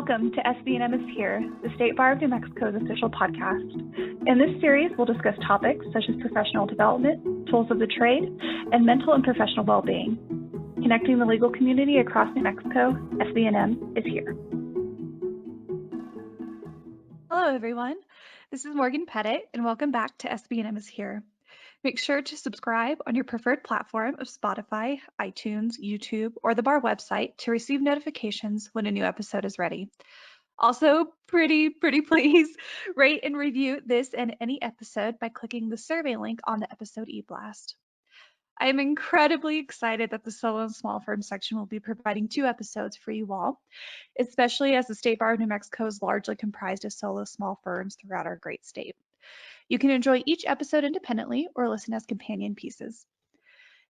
Welcome to SB&M is Here, the State Bar of New Mexico's official podcast. In this series, we'll discuss topics such as professional development, tools of the trade, and mental and professional well-being. Connecting the legal community across New Mexico, SB&M is here. Hello, everyone. This is Morgan Pettit, and welcome back to SB&M is Here. Make sure to subscribe on your preferred platform of Spotify, iTunes, YouTube, or the Bar website to receive notifications when a new episode is ready. Also, pretty please rate and review this and any episode by clicking the survey link on the episode e-blast. I am incredibly excited that the solo and small firm section will be providing 2 episodes for you all, especially as the State Bar of New Mexico is largely comprised of solo small firms throughout our great state. You can enjoy each episode independently or listen as companion pieces.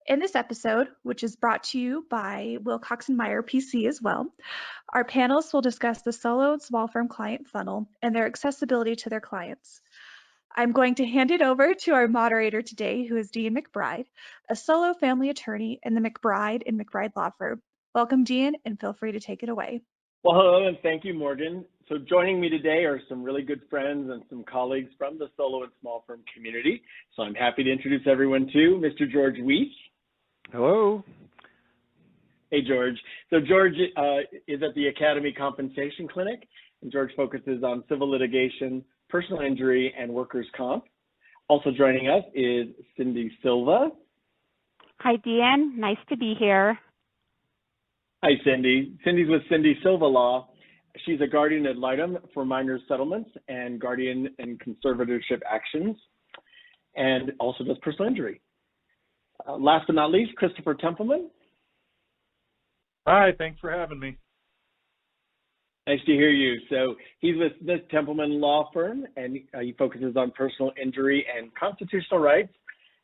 In this episode, which is brought to you by Wilcox & Meyer PC as well, our panelists will discuss the solo and small firm client funnel and their accessibility to their clients. I'm going to hand it over to our moderator today, who is Deian McBryde, a solo family attorney in the McBryde and McBryde law firm. Welcome, Deian, and feel free to take it away. Well, hello, and thank you, Morgan. So joining me today are some really good friends and some colleagues from the solo and small firm community. So I'm happy to introduce everyone to Mr. George Weeth. Hello. Hey, George. So George is at the Academy Compensation Clinic, and George focuses on civil litigation, personal injury, and workers' comp. Also joining us is Cindy Silva. Hi, Deian. Nice to be here. Hi, Cindy. Cindy's with Cindy Silva Law. She's a guardian ad litem for minor settlements and guardian and conservatorship actions, and also does personal injury. Last but not least, Christopher Templeman. Hi, thanks for having me. Nice to hear you. So he's with the Templeman law firm, and he focuses on personal injury and constitutional rights.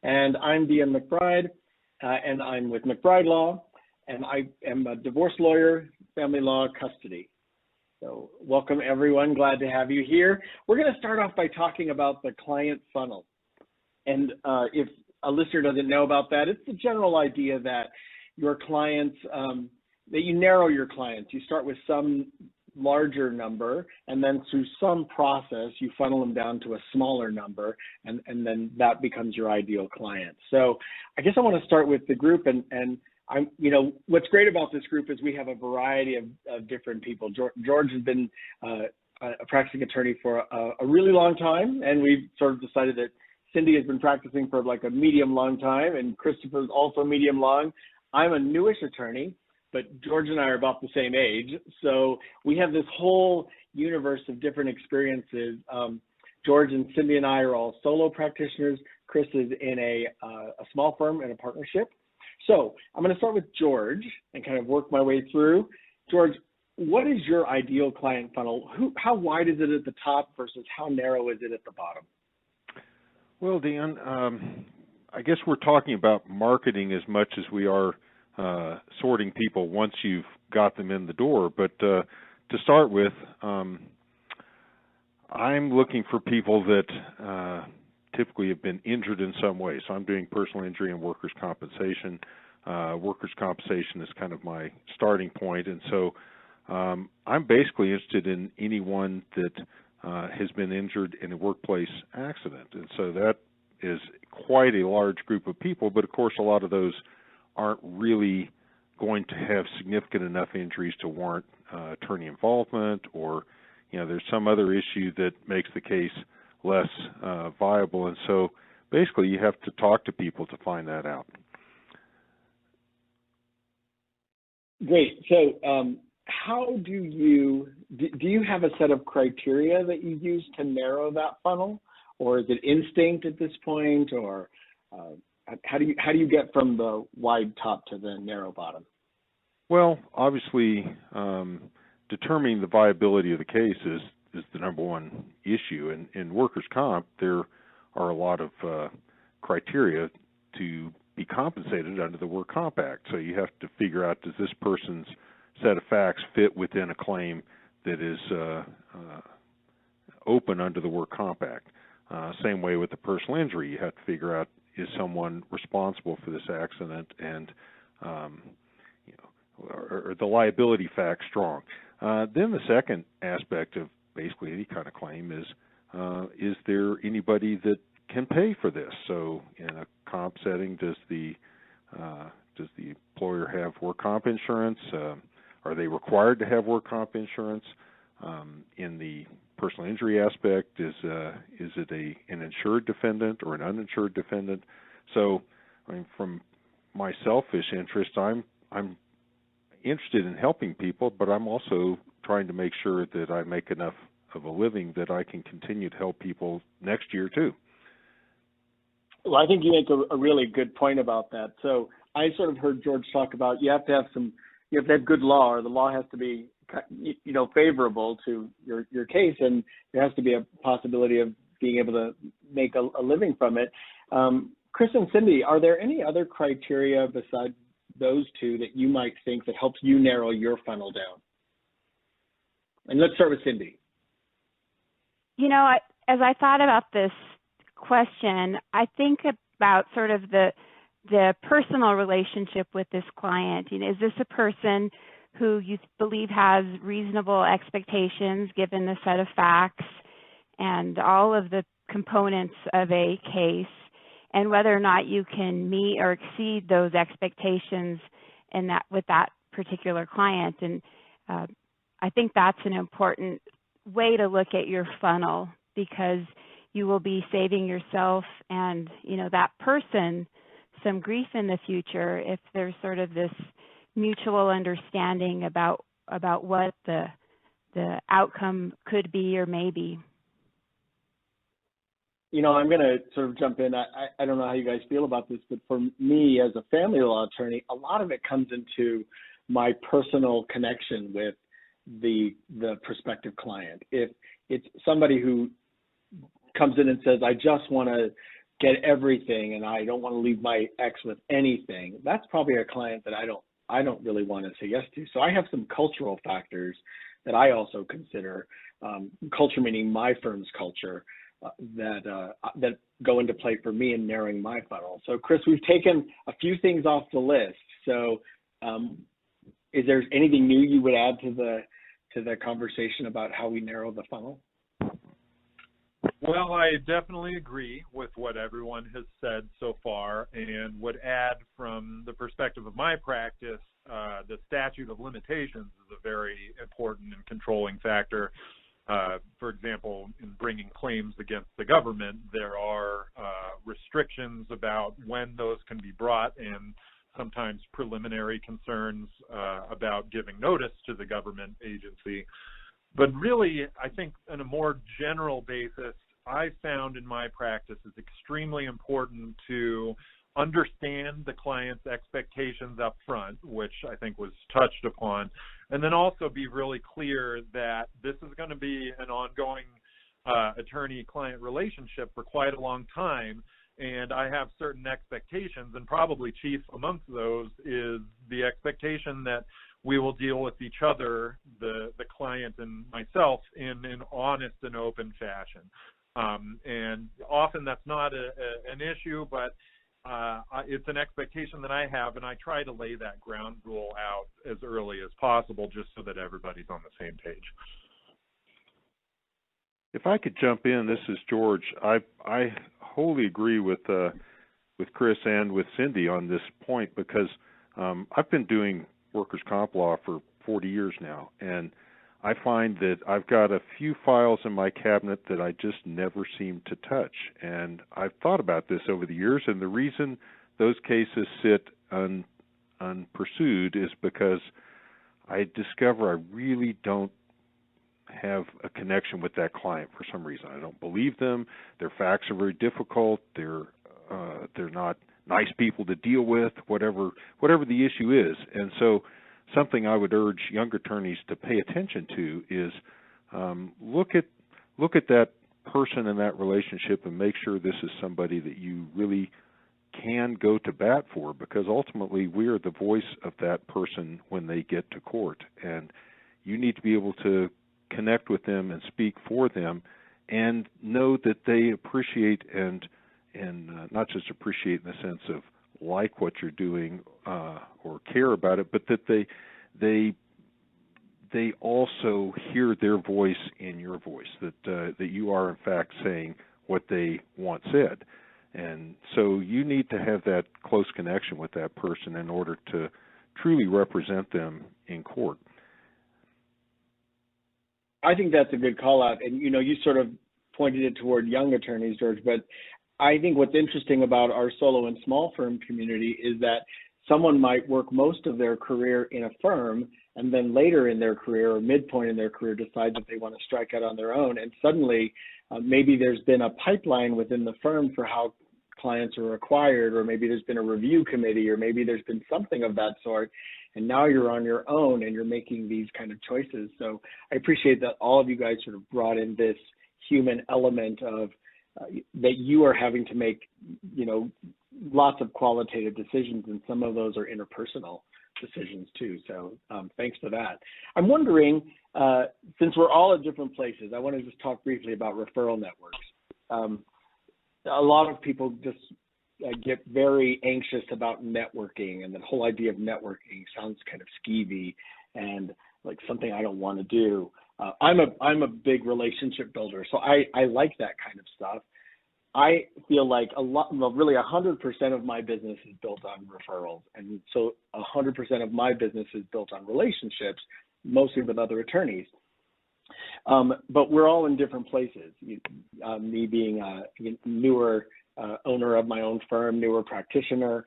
And I'm Deian McBryde, and I'm with McBryde Law, and I am a divorce lawyer, family law, custody. So welcome, everyone. Glad to have you here. We're going to start off by talking about the client funnel. And if a listener doesn't know about that, it's the general idea that your clients, that you narrow your clients. You start with some larger number, and then through some process, you funnel them down to a smaller number, and then that becomes your ideal client. So I guess I want to start with the group, and I'm, what's great about this group is we have a variety of different people. George has been a practicing attorney for a really long time, and we've sort of decided that Cindy has been practicing for like a medium long time, and Christopher's also medium long. I'm a newish attorney, but George and I are about the same age. So we have this whole universe of different experiences. George and Cindy and I are all solo practitioners. Chris is in a small firm and a partnership. So I'm going to start with George and kind of work my way through. George, what is your ideal client funnel? How wide is it at the top versus how narrow is it at the bottom? Well, Deian, I guess we're talking about marketing as much as we are sorting people once you've got them in the door. But to start with, I'm looking for people that typically have been injured in some way. So I'm doing personal injury and workers' compensation. Workers' compensation is kind of my starting point. And so I'm basically interested in anyone that has been injured in a workplace accident. And so that is quite a large group of people, but of course a lot of those aren't really going to have significant enough injuries to warrant attorney involvement, or there's some other issue that makes the case less viable. And so basically you have to talk to people to find that out. Great. So how do you have a set of criteria that you use to narrow that funnel, or is it instinct at this point, or how do you get from the wide top to the narrow bottom? Well, obviously, determining the viability of the case is the number one issue. In workers' comp, there are a lot of criteria to be compensated under the Work Comp Act. So you have to figure out, does this person's set of facts fit within a claim that is open under the Work Comp Act? Same way with the personal injury. You have to figure out, is someone responsible for this accident, and are the liability facts strong? Then the second aspect of basically any kind of claim is there anybody that can pay for this? So in a comp setting, does the employer have work comp insurance? Are they required to have work comp insurance? In the personal injury aspect, is it an insured defendant or an uninsured defendant? So, I mean, from my selfish interest, I'm interested in helping people, but I'm also trying to make sure that I make enough of a living that I can continue to help people next year too. Well, I think you make a really good point about that. So I sort of heard George talk about you have to have good law, or the law has to be, favorable to your case, and there has to be a possibility of being able to make a living from it. Chris and Cindy, are there any other criteria besides those two that you might think that helps you narrow your funnel down? And let's start with Cindy. As I thought about this question, I think about sort of the personal relationship with this client. Is this a person who you believe has reasonable expectations given the set of facts and all of the components of a case, and whether or not you can meet or exceed those expectations with that particular client? And I think that's an important way to look at your funnel, because you will be saving yourself and that person some grief in the future if there's sort of this mutual understanding about what the outcome could be or may be. I'm going to sort of jump in. I don't know how you guys feel about this, but for me as a family law attorney, a lot of it comes into my personal connection with the prospective client. If it's somebody who comes in and says, I just want to get everything and I don't want to leave my ex with anything, that's probably a client that I don't really want to say yes to. So I have some cultural factors that I also consider, culture meaning my firm's culture, that go into play for me in narrowing my funnel. So Chris, we've taken a few things off the list. So is there anything new you would add to the conversation about how we narrow the funnel? Well, I definitely agree with what everyone has said so far, and would add from the perspective of my practice, the statute of limitations is a very important and controlling factor. For example, in bringing claims against the government, there are restrictions about when those can be brought, and sometimes preliminary concerns about giving notice to the government agency. But really, I think on a more general basis, I found in my practice it's extremely important to understand the client's expectations up front, which I think was touched upon, and then also be really clear that this is going to be an ongoing attorney-client relationship for quite a long time, and I have certain expectations, and probably chief amongst those is the expectation that we will deal with each other, the client and myself, in an honest and open fashion. And often that's not an issue, but it's an expectation that I have, and I try to lay that ground rule out as early as possible just so that everybody's on the same page. If I could jump in, this is George. I wholly agree with Chris and with Cindy on this point, because I've been doing workers' comp law for 40 years now, and I find that I've got a few files in my cabinet that I just never seem to touch. And I've thought about this over the years, and the reason those cases sit unpursued is because I discover I really don't have a connection with that client for some reason. I don't believe them. Their facts are very difficult. They're not nice people to deal with, whatever the issue is. And so something I would urge young attorneys to pay attention to is look at that person in that relationship and make sure this is somebody that you really can go to bat for, because ultimately we are the voice of that person when they get to court, and you need to be able to connect with them and speak for them and know that they appreciate and not just appreciate in the sense of like what you're doing or care about it, but that they they also hear their voice in your voice, that you are in fact saying what they want said. And so you need to have that close connection with that person in order to truly represent them in court. I think that's a good call out. And, you sort of pointed it toward young attorneys, George, but I think what's interesting about our solo and small firm community is that someone might work most of their career in a firm and then later in their career or midpoint in their career decide that they want to strike out on their own. And suddenly maybe there's been a pipeline within the firm for how clients are acquired, or maybe there's been a review committee, or maybe there's been something of that sort. And now you're on your own and you're making these kind of choices. So I appreciate that all of you guys sort of brought in this human element of that you are having to make, lots of qualitative decisions, and some of those are interpersonal decisions too. So thanks for that. I'm wondering, since we're all at different places, I want to just talk briefly about referral networks. A lot of people just get very anxious about networking, and the whole idea of networking sounds kind of skeevy and like something I don't want to do. I'm a big relationship builder, so I like that kind of stuff. I feel like really 100% of my business is built on referrals, and so 100% of my business is built on relationships, mostly with other attorneys. But we're all in different places. Me being a newer owner of my own firm, newer practitioner.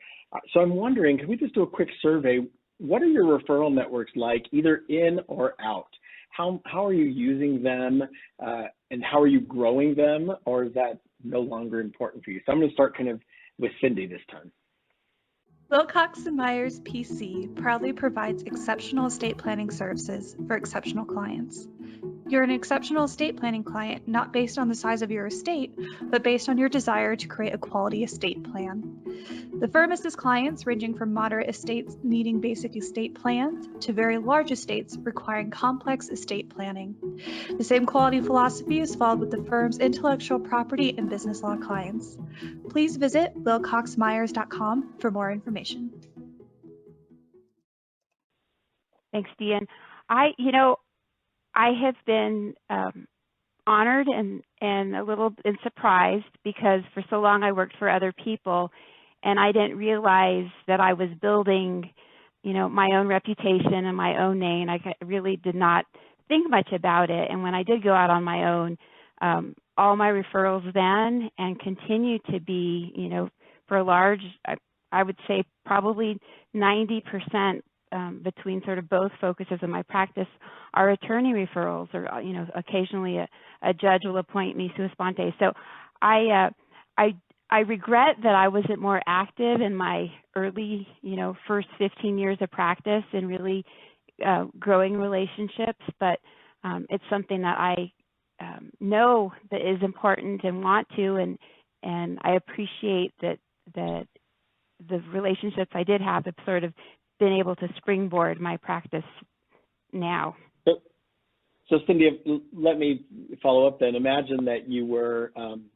So I'm wondering, can we just do a quick survey? What are your referral networks like, either in or out? How are you using them, and how are you growing them, or is that no longer important for you? So I'm going to start kind of with Cindy this time. Wilcox & Myers PC proudly provides exceptional estate planning services for exceptional clients. You're an exceptional estate planning client not based on the size of your estate, but based on your desire to create a quality estate plan. The firm assists clients ranging from moderate estates needing basic estate plans to very large estates requiring complex estate planning. The same quality philosophy is followed with the firm's intellectual property and business law clients. Please visit wilcoxmyers.com for more information. Thanks, Deian. I have been honored and a little bit surprised, because for so long I worked for other people, and I didn't realize that I was building, my own reputation and my own name. I really did not think much about it. And when I did go out on my own, all my referrals then and continue to be, for a large, I would say probably 90%. Between sort of both focuses of my practice are attorney referrals, or occasionally a judge will appoint me sua sponte. So I regret that I wasn't more active in my early first 15 years of practice and really growing relationships, but it's something that I know that is important and want to, and I appreciate that the relationships I did have sort of been able to springboard my practice now. So Cindy, let me follow up then. Imagine that you were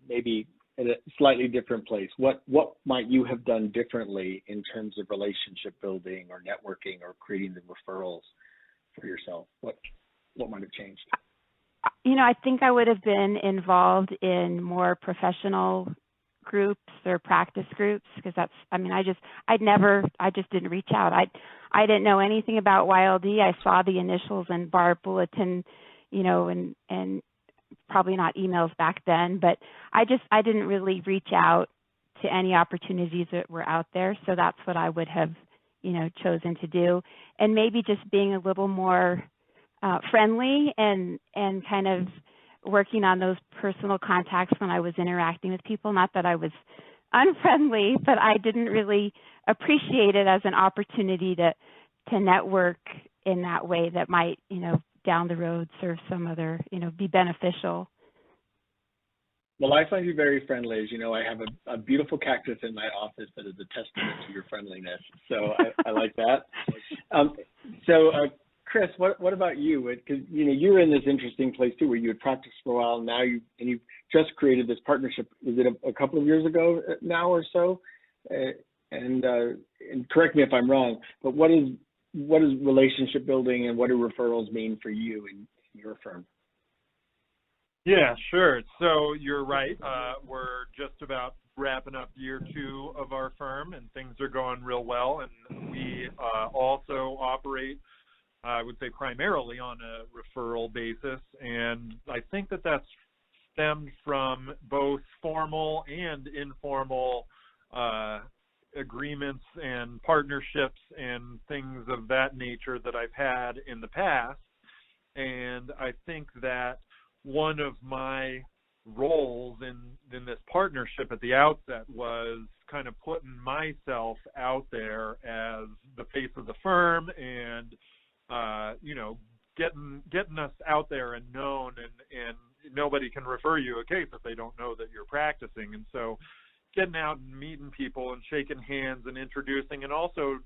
maybe at a slightly different place. What might you have done differently in terms of relationship building or networking or creating the referrals for yourself? What might have changed? I think I would have been involved in more professional groups or practice groups, because I just didn't reach out. I didn't know anything about YLD. I saw the initials in bar bulletin, and probably not emails back then, but I didn't really reach out to any opportunities that were out there. So that's what I would have, chosen to do. And maybe just being a little more friendly and kind of working on those personal contacts when I was interacting with people. Not that I was unfriendly, but I didn't really appreciate it as an opportunity to network in that way that might, down the road serve some other, be beneficial. Well, I find you very friendly. As you know, I have a beautiful cactus in my office that is a testament to your friendliness. So I like that. Chris, what about you? Because you're in this interesting place too, where you had practiced for a while. Now you just created this partnership. Was it a couple of years ago now or so? And correct me if I'm wrong, but what is what is relationship building and what do referrals mean for you and your firm? Yeah, sure. So you're right. We're just about wrapping up year 2 of our firm, and things are going real well. And we also operate, I would say, primarily on a referral basis. And I think that that's stemmed from both formal and informal agreements and partnerships and things of that nature that I've had in the past. And I think that one of my roles in this partnership at the outset was kind of putting myself out there as the face of the firm and, you know, getting us out there and known, and nobody can refer you a case if they don't know that you're practicing. And so getting out and meeting people and shaking hands and introducing, and also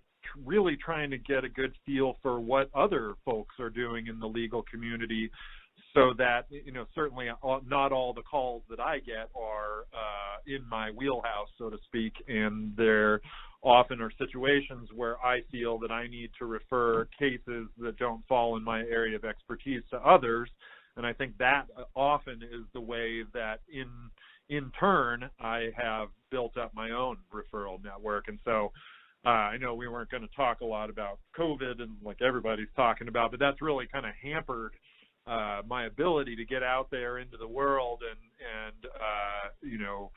really trying to get a good feel for what other folks are doing in the legal community, so that, you know, certainly not all the calls that I get are in my wheelhouse, so to speak, and there often are situations where I feel that I need to refer cases that don't fall in my area of expertise to others, and I think that often is the way that in turn I have built up my own referral network. And so I know we weren't going to talk a lot about COVID and like everybody's talking about, but that's really kind of hampered my ability to get out there into the world and you know,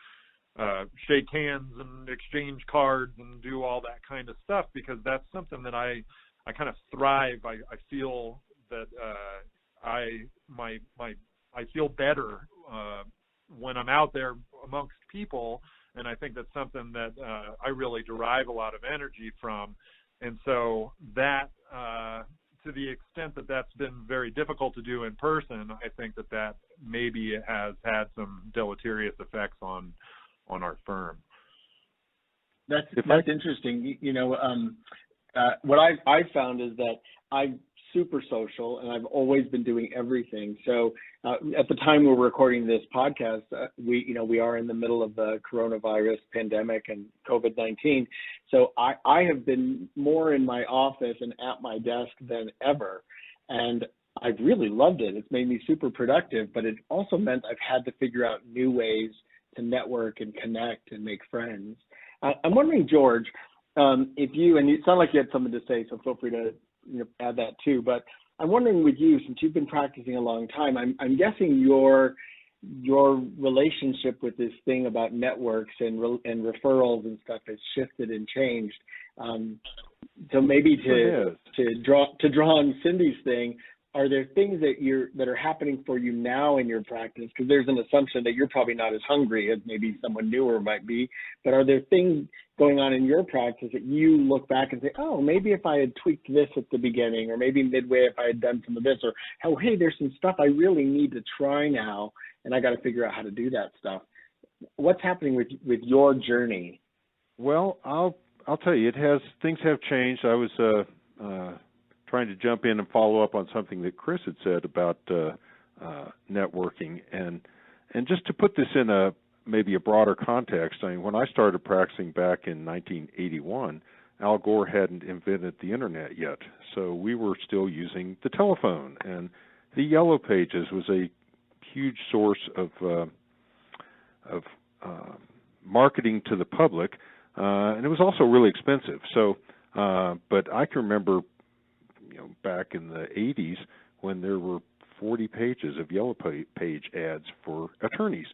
shake hands and exchange cards and do all that kind of stuff, because that's something that I kind of thrive. I feel that I feel better when I'm out there amongst people, and I think that's something that I really derive a lot of energy from. And so that to the extent that that's been very difficult to do in person, I think that maybe it has had some deleterious effects on our firm. That's interesting. You know, what I found is that I'm super social and I've always been doing everything. So at the time we're recording this podcast, we are in the middle of the coronavirus pandemic and COVID-19. So I have been more in my office and at my desk than ever. And I've really loved it. It's made me super productive, but it also meant I've had to figure out new ways to network and connect and make friends. I'm wondering, George, if you, and you sound like you had something to say, so feel free to add that too, but I'm wondering with you, since you've been practicing a long time, I'm guessing your relationship with this thing about networks and referrals and stuff has shifted and changed. So maybe to draw on Cindy's thing, are there things that are happening for you now in your practice? Because there's an assumption that you're probably not as hungry as maybe someone newer might be, but are there things going on in your practice that you look back and say, oh, maybe if I had tweaked this at the beginning, or maybe midway if I had done some of this, or, oh, hey, there's some stuff I really need to try now, and I got to figure out how to do that stuff. What's happening with your journey? Well, I'll tell you, things have changed. I was trying to jump in and follow up on something that Chris had said about networking, and just to put this in maybe a broader context. I mean, when I started practicing back in 1981, Al Gore hadn't invented the internet yet, so we were still using the telephone, and the Yellow Pages was a huge source of marketing to the public, and it was also really expensive. So, but I can remember, back in the 80s when there were 40 pages of Yellow Page ads for attorneys.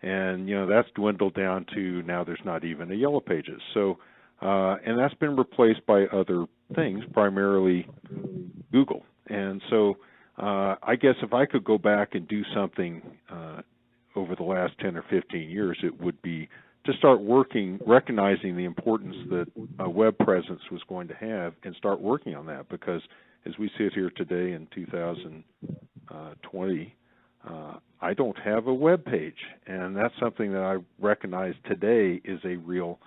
And, that's dwindled down to now there's not even a Yellow Pages. So, and that's been replaced by other things, primarily Google. And so I guess if I could go back and do something over the last 10 or 15 years, it would be to start recognizing the importance that a web presence was going to have and start working on that, because as we sit here today in 2020, I don't have a web page, and that's something that I recognize today is a real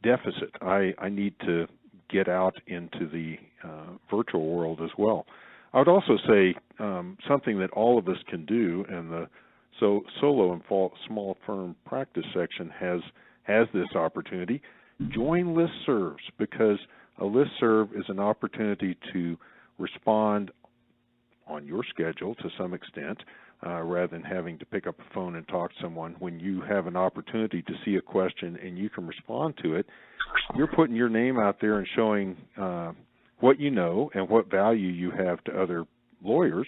deficit. I need to get out into the virtual world as well. I would also say something that all of us can do, and the solo and small firm practice section has this opportunity. Join listservs, because A listserv is an opportunity to respond on your schedule to some extent, rather than having to pick up a phone and talk to someone. When you have an opportunity to see a question and you can respond to it, you're putting your name out there and showing what you know and what value you have to other lawyers,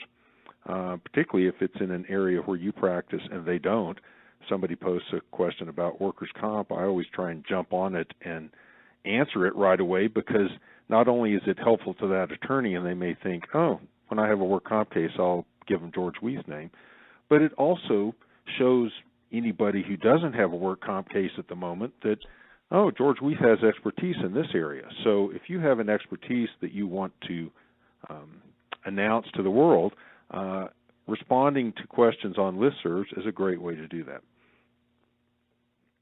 particularly if it's in an area where you practice and they don't. Somebody posts a question about workers' comp, I always try and jump on it and answer it right away, because not only is it helpful to that attorney and they may think, oh, when I have a work comp case, I'll give them George Weeth's name, but it also shows anybody who doesn't have a work comp case at the moment that, oh, George Weeth has expertise in this area. So if you have an expertise that you want to announce to the world, responding to questions on listservs is a great way to do that.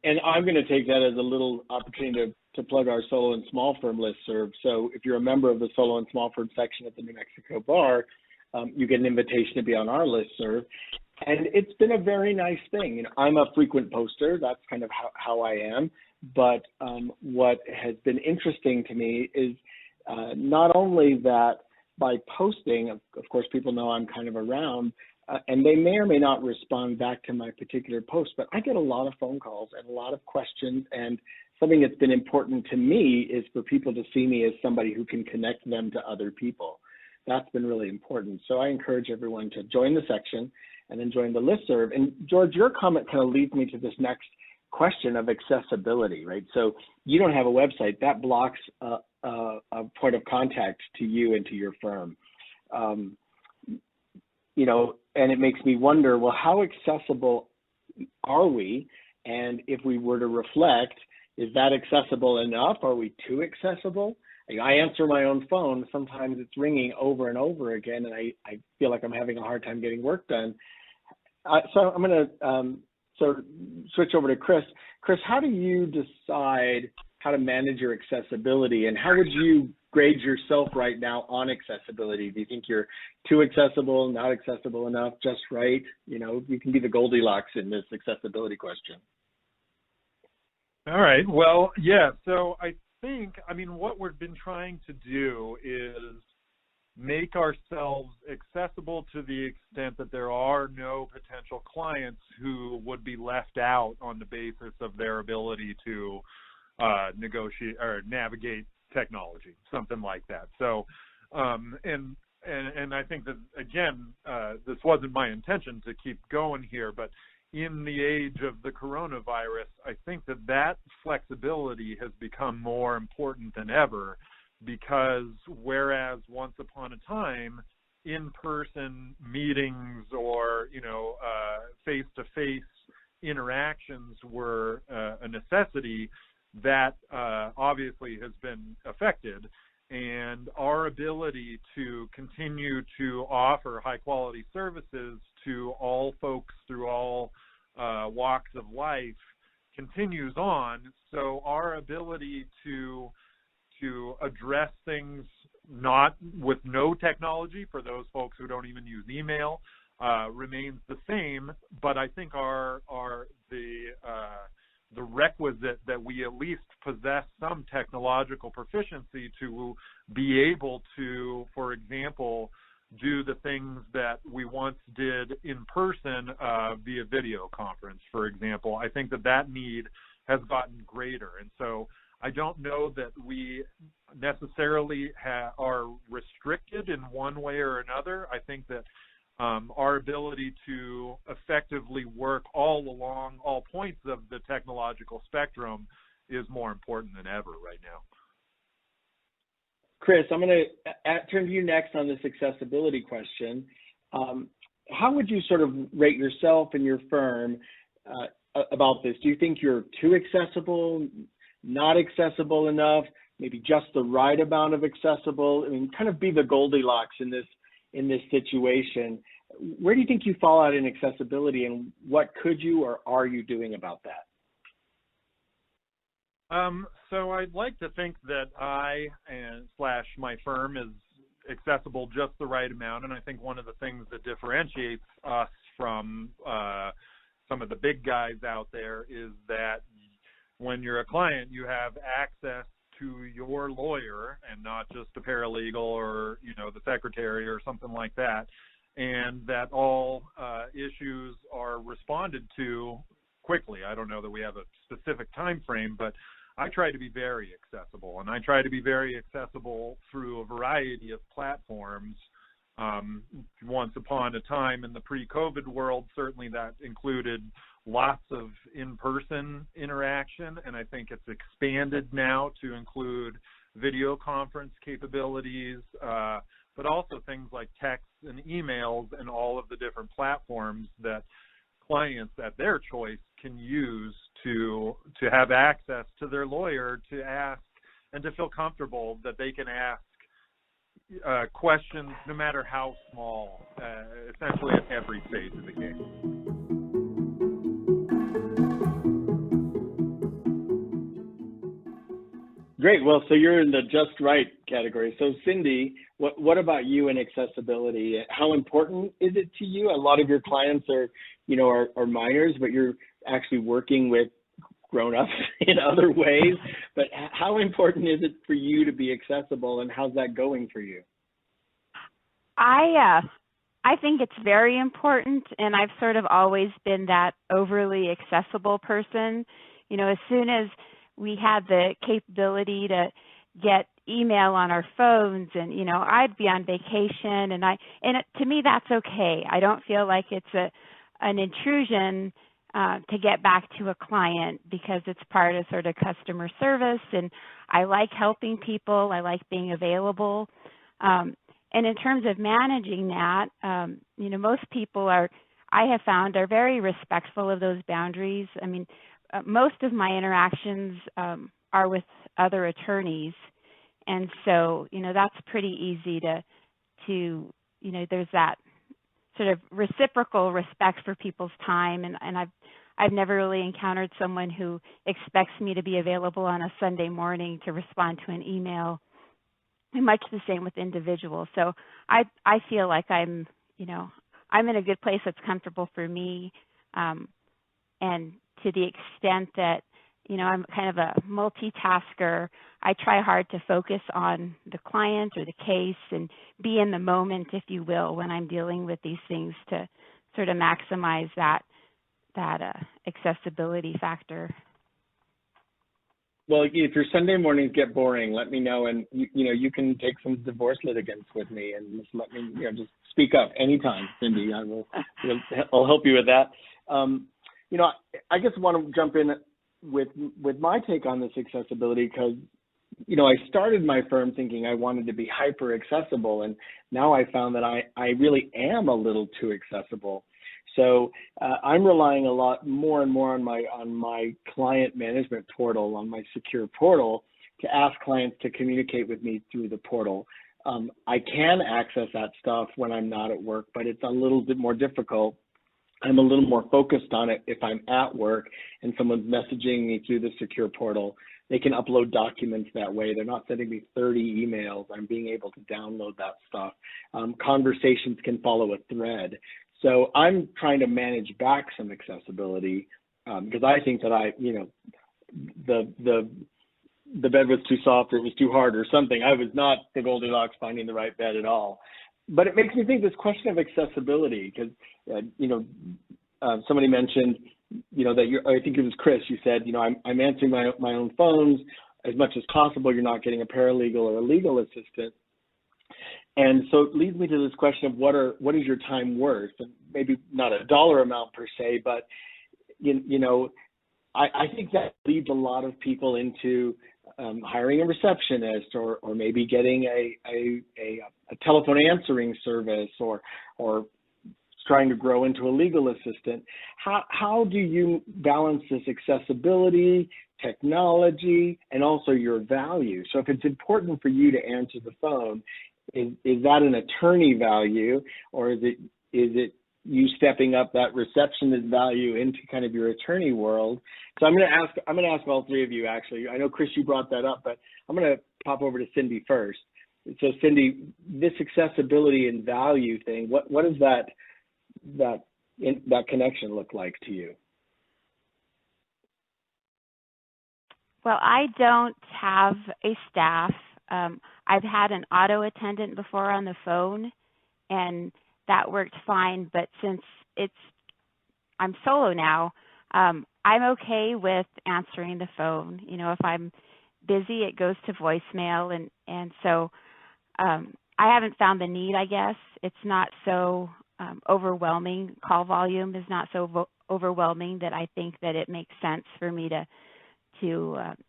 And I'm going to take that as a little opportunity to plug our solo and small firm listserv. So if you're a member of the solo and small firm section at the New Mexico Bar, you get an invitation to be on our listserv. And it's been a very nice thing. You know, I'm a frequent poster. That's kind of how I am. But what has been interesting to me is not only that by posting, of course, people know I'm kind of around, and they may or may not respond back to my particular post, but I get a lot of phone calls and a lot of questions, and something that's been important to me is for people to see me as somebody who can connect them to other people. That's been really important. So I encourage everyone to join the section and then join the listserv. And George, your comment kind of leads me to this next question of accessibility, right? So you don't have a website. That blocks a point of contact to you and to your firm. You know, and it makes me wonder, well, how accessible are we? And if we were to reflect, is that accessible enough? Are we too accessible? I answer my own phone. Sometimes it's ringing over and over again, and I feel like I'm having a hard time getting work done. So I'm going to sort of switch over to Chris. Chris, how do you decide how to manage your accessibility, and how would you grade yourself right now on accessibility? Do you think you're too accessible, not accessible enough, just right? You know, you can be the Goldilocks in this accessibility question. All right. Well, yeah. So I think, what we've been trying to do is make ourselves accessible to the extent that there are no potential clients who would be left out on the basis of their ability to negotiate or navigate technology, something like that. So, and I think that, again, this wasn't my intention to keep going here, but in the age of the coronavirus, I think that flexibility has become more important than ever, because whereas once upon a time, in-person meetings or, face-to-face interactions were a necessity, that obviously has been affected, and our ability to continue to offer high-quality services to all folks through all walks of life continues on. So our ability to address things not with no technology, for those folks who don't even use email, remains the same. But I think the requisite that we at least possess some technological proficiency to be able to, for example, do the things that we once did in person via video conference, for example. I think that need has gotten greater. And so I don't know that we necessarily are restricted in one way or another. I think that our ability to effectively work all along all points of the technological spectrum is more important than ever right now. Chris, I'm going to turn to you next on this accessibility question. How would you sort of rate yourself and your firm about this? Do you think you're too accessible, not accessible enough, maybe just the right amount of accessible? I mean, kind of be the Goldilocks in this situation. Where do you think you fall out in accessibility, and what could you or are you doing about that? So I'd like to think that I / my firm is accessible just the right amount, and I think one of the things that differentiates us from some of the big guys out there is that when you're a client, you have access to your lawyer and not just a paralegal or, you know, the secretary or something like that, and that all issues are responded to quickly. I don't know that we have a specific time frame, but I try to be very accessible, and I try to be very accessible through a variety of platforms. Once upon a time in the pre-COVID world, certainly that included lots of in-person interaction, and I think it's expanded now to include video conference capabilities, but also things like texts and emails and all of the different platforms that clients at their choice can use to have access to their lawyer to ask and to feel comfortable that they can ask questions no matter how small, essentially at every phase of the game. Great. Well, so you're in the just right category. So Cindy, what about you and accessibility? How important is it to you? A lot of your clients are, you know, are minors, but you're actually working with grown-ups in other ways. But how important is it for you to be accessible, and how's that going for you? I think it's very important, and I've sort of always been that overly accessible person. You know, as soon as we had the capability to get email on our phones, and, you know, I'd be on vacation, and to me that's okay. I don't feel like it's an intrusion to get back to a client, because it's part of sort of customer service, and I like helping people. I like being available. And in terms of managing that, you know, most people I have found, are very respectful of those boundaries. I mean, most of my interactions are with other attorneys, and so, you know, that's pretty easy to you know, there's that sort of reciprocal respect for people's time, and I've never really encountered someone who expects me to be available on a Sunday morning to respond to an email. And much the same with individuals. So I feel like I'm in a good place that's comfortable for me, and to the extent that, you know, I'm kind of a multitasker, I try hard to focus on the client or the case and be in the moment, if you will, when I'm dealing with these things, to sort of maximize that accessibility factor. Well, if your Sunday mornings get boring, let me know, and you can take some divorce litigants with me, and just let me, just speak up anytime, Cindy. I'll help you with that. I just want to jump in with my take on this accessibility, because I started my firm thinking I wanted to be hyper accessible, and now I found that I really am a little too accessible. So I'm relying a lot more and more on my client management portal, on my secure portal, to ask clients to communicate with me through the portal. I can access that stuff when I'm not at work, but it's a little bit more difficult. I'm a little more focused on it if I'm at work and someone's messaging me through the secure portal. They can upload documents that way. They're not sending me 30 emails. I'm being able to download that stuff. Conversations can follow a thread. So I'm trying to manage back some accessibility, because I think that the bed was too soft or it was too hard or something. I was not the Goldilocks finding the right bed at all. But it makes me think this question of accessibility, because somebody mentioned that I think it was Chris. You said I'm answering my own phones as much as possible. You're not getting a paralegal or a legal assistant. And so it leads me to this question of what is your time worth? And maybe not a dollar amount per se, but I think that leads a lot of people into hiring a receptionist, or maybe getting a telephone answering service, or trying to grow into a legal assistant. How do you balance this accessibility, technology, and also your value? So if it's important for you to answer the phone, is that an attorney value, or is it you stepping up that receptionist value into kind of your attorney world? So I'm going to ask all three of you, actually. I know, Chris, you brought that up, but I'm going to pop over to Cindy first. So Cindy, this accessibility and value thing, what does that connection look like to you? Well, I don't have a staff. I've had an auto attendant before on the phone, and that worked fine. But since I'm solo now, I'm okay with answering the phone. You know, if I'm busy, it goes to voicemail, and so I haven't found the need. I guess it's not so overwhelming. Call volume is not so overwhelming that I think that it makes sense for me to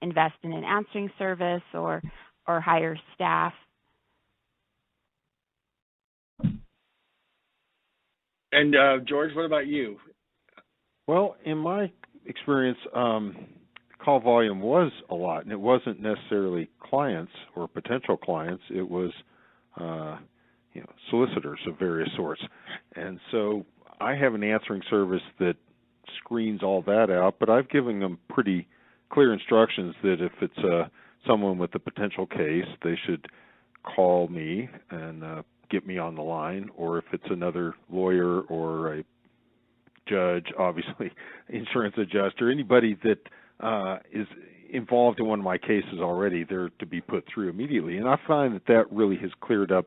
invest in an answering service or hire staff. And George, what about you? Well, in my experience, call volume was a lot, and it wasn't necessarily clients or potential clients. It was, solicitors of various sorts. And so I have an answering service that screens all that out, but I've given them pretty clear instructions that if it's someone with a potential case, they should call me and get me on the line, or if it's another lawyer or a judge, obviously, insurance adjuster, anybody that is involved in one of my cases already, they're to be put through immediately. And I find that that really has cleared up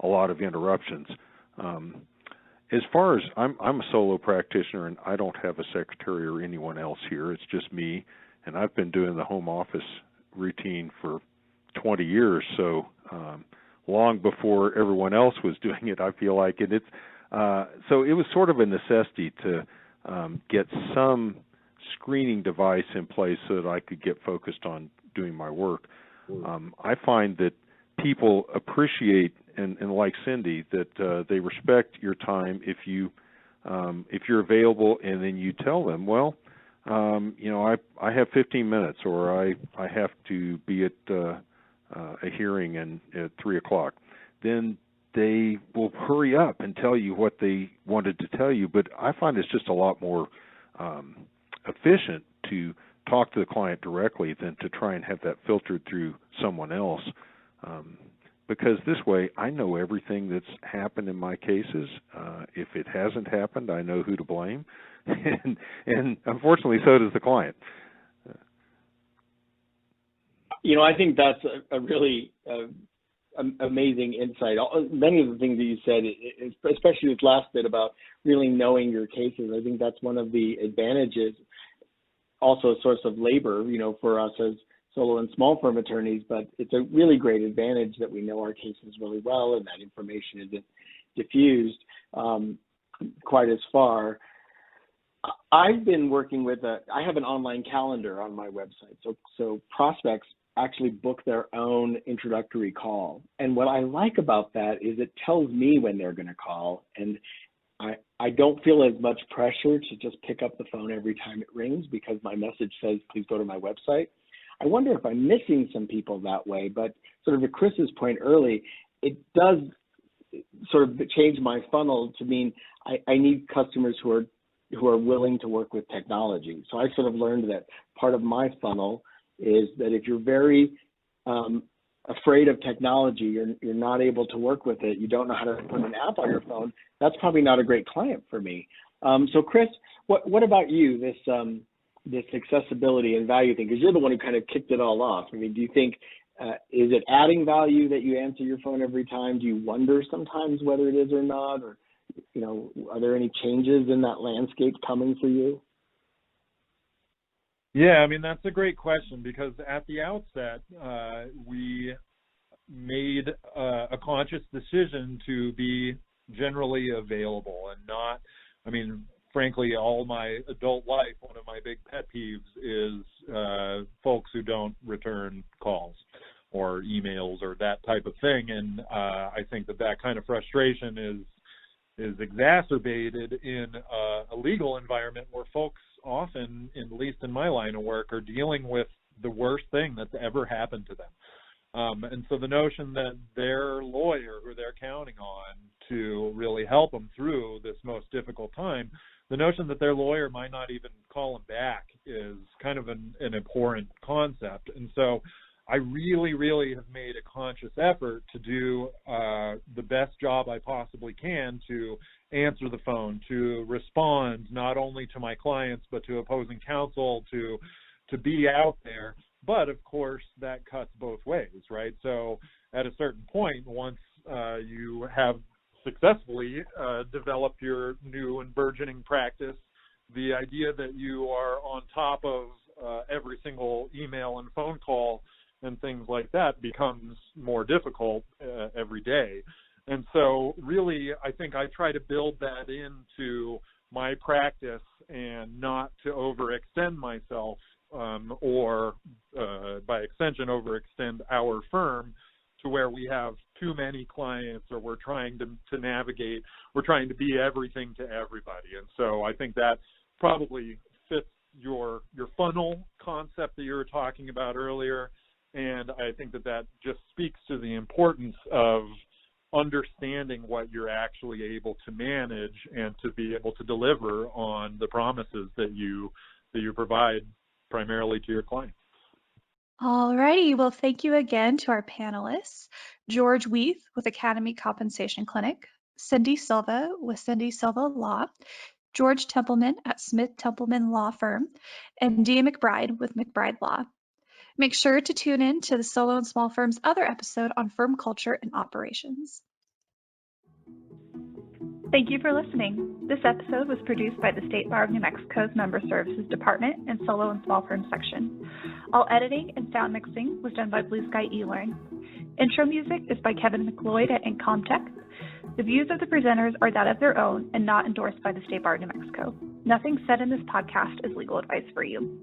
a lot of interruptions. As far as I'm a solo practitioner, and I don't have a secretary or anyone else here. It's just me, and I've been doing the home office routine for 20 years, so long before everyone else was doing it, I feel like. And so it was sort of a necessity to get some screening device in place so that I could get focused on doing my work. I find that people appreciate and like Cindy, that they respect your time if you're available, and then you tell them, well, I have 15 minutes, or I have to be at a hearing at 3 o'clock. Then they will hurry up and tell you what they wanted to tell you. But I find it's just a lot more efficient to talk to the client directly than to try and have that filtered through someone else. Because this way, I know everything that's happened in my cases. If it hasn't happened, I know who to blame. and unfortunately, so does the client. I think that's a really amazing insight. Many of the things that you said, especially this last bit about really knowing your cases, I think that's one of the advantages, also a source of labor, for us as solo and small firm attorneys, but it's a really great advantage that we know our cases really well and that information isn't diffused quite as far. I've been working with I have an online calendar on my website, so prospects actually book their own introductory call. And what I like about that is it tells me when they're going to call, and I don't feel as much pressure to just pick up the phone every time it rings because my message says, please go to my website. I wonder if I'm missing some people that way, but sort of to Chris's point early, it does sort of change my funnel to mean I need customers who are willing to work with technology. So I sort of learned that part of my funnel is that if you're very afraid of technology, you're not able to work with it, you don't know how to put an app on your phone, that's probably not a great client for me. So Chris, what about you, this accessibility and value thing? Because you're the one who kind of kicked it all off. I mean, do you think, is it adding value that you answer your phone every time? Do you wonder sometimes whether it is or not? Or, are there any changes in that landscape coming for you? Yeah, I mean, that's a great question, because at the outset, we made a conscious decision to be generally available and not, frankly, all my adult life, one of my big pet peeves is folks who don't return calls or emails or that type of thing. And I think that kind of frustration is exacerbated in a legal environment where folks often, at least in my line of work, are dealing with the worst thing that's ever happened to them. And so the notion that their lawyer, who they're counting on to really help them through this most difficult time, the notion that their lawyer might not even call them back is kind of an abhorrent concept. And so I really, really have made a conscious effort to do the best job I possibly can to answer the phone, to respond not only to my clients but to opposing counsel, to be out there But of course, that cuts both ways, right? So at a certain point, once you have successfully developed your new and burgeoning practice, the idea that you are on top of every single email and phone call and things like that becomes more difficult every day. And so really, I think I try to build that into my practice and not to overextend myself or by extension overextend our firm to where we have too many clients or we're trying to navigate, we're trying to be everything to everybody. And so I think that probably fits your funnel concept that you were talking about earlier. And I think that just speaks to the importance of understanding what you're actually able to manage and to be able to deliver on the promises that you provide primarily to your clients. All righty. Well, thank you again to our panelists, George Weeth with Academy Compensation Clinic, Cindy Silva with Cindy Silva Law, George Templeman at Smith Templeman Law Firm, and Deian McBryde with McBryde Law. Make sure to tune in to the Solo and Small Firm's other episode on firm culture and operations. Thank you for listening. This episode was produced by the State Bar of New Mexico's Member Services Department and Solo and Small Firm section. All editing and sound mixing was done by Blue Sky eLearn. Intro music is by Kevin McLeod at Incomtech. The views of the presenters are that of their own and not endorsed by the State Bar of New Mexico. Nothing said in this podcast is legal advice for you.